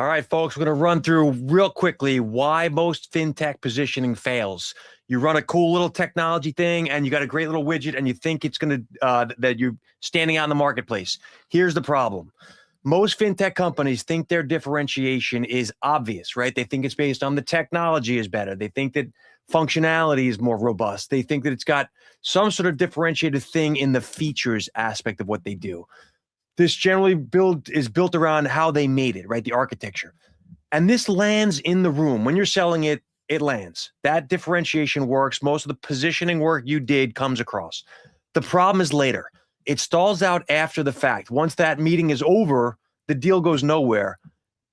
All right, folks, we're going to run through real quickly why most fintech positioning fails. You run a cool little technology thing and you got a great little widget and you think it's going to, that you're standing out in the marketplace. Here's the problem. Most fintech companies think their differentiation is obvious, right? They think it's based on the technology is better. They think that functionality is more robust. They think that it's got some sort of differentiated thing in the features aspect of what they do. This generally is built around how they made it, right? The architecture. And this lands in the room. When you're selling it, it lands. That differentiation works. Most of the positioning work you did comes across. The problem is later. It stalls out after the fact. Once that meeting is over, the deal goes nowhere.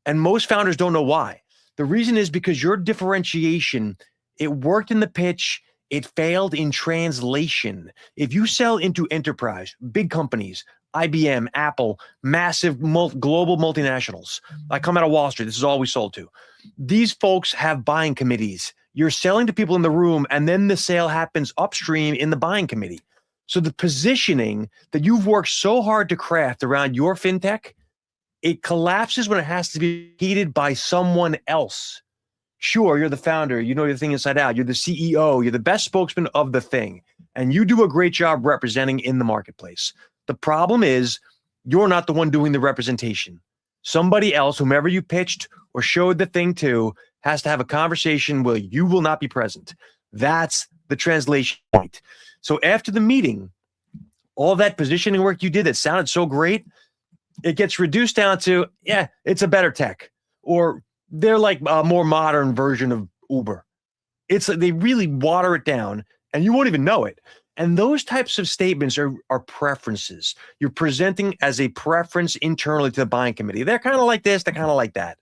And most founders don't know why. The reason is because your differentiation, it worked in the pitch, it failed in translation. If you sell into enterprise, big companies, IBM, Apple, massive global multinationals. I come out of Wall Street. This is all we sold to. These folks have buying committees. You're selling to people in the room, and then the sale happens upstream in the buying committee. So the positioning that you've worked so hard to craft around your fintech, it collapses when it has to be heated by someone else. Sure, you're the founder. You know your thing inside out. You're the CEO. You're the best spokesman of the thing. And you do a great job representing in the marketplace. The problem is you're not the one doing the representation. Somebody else, whomever you pitched or showed the thing to, has to have a conversation where you will not be present. That's the translation point. So after the meeting, all that positioning work you did that sounded so great, it gets reduced down to, yeah, it's a better tech, or they're like a more modern version of Uber. They really water it down and you won't even know it. And those types of statements are preferences. You're presenting as a preference internally to the buying committee. They're kind of like this, they're kind of like that.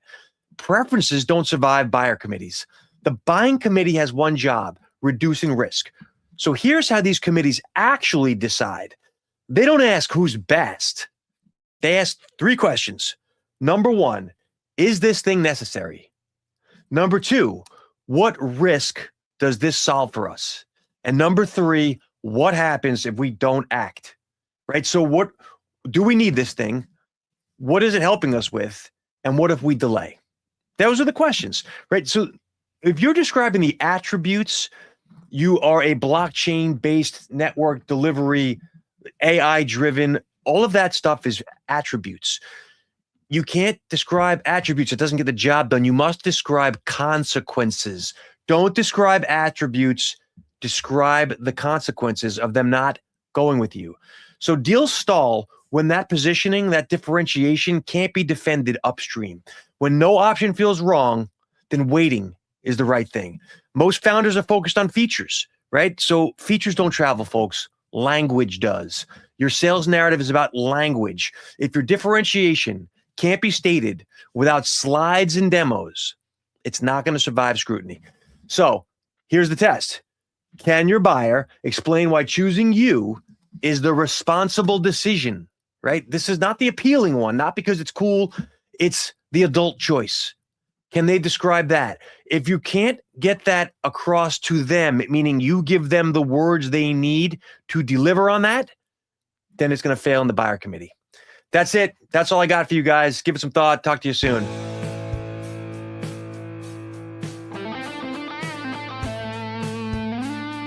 Preferences don't survive buyer committees. The buying committee has one job, reducing risk. So here's how these committees actually decide. They don't ask who's best. They ask 3 questions. Number 1, is this thing necessary? Number 2, what risk does this solve for us? And number 3, what happens if we don't act, right? So what do we need this thing? What is it helping us with? And what if we delay? Those are the questions, right? So if you're describing the attributes, you are a blockchain-based network delivery, AI-driven, all of that stuff is attributes. You can't describe attributes. It doesn't get the job done. You must describe consequences. Don't describe attributes. Describe the consequences of them not going with you. So deals stall when that positioning, that differentiation can't be defended upstream. When no option feels wrong, then waiting is the right thing. Most founders are focused on features, right? So features don't travel, folks. Language does. Your sales narrative is about language. If your differentiation can't be stated without slides and demos, it's not going to survive scrutiny. So here's the test. Can your buyer explain why choosing you is the responsible decision, right? This is not the appealing one, not because it's cool. It's the adult choice. Can they describe that? If you can't get that across to them, meaning you give them the words they need to deliver on that, then it's going to fail in the buyer committee. That's it. That's all I got for you guys. Give it some thought. Talk to you soon.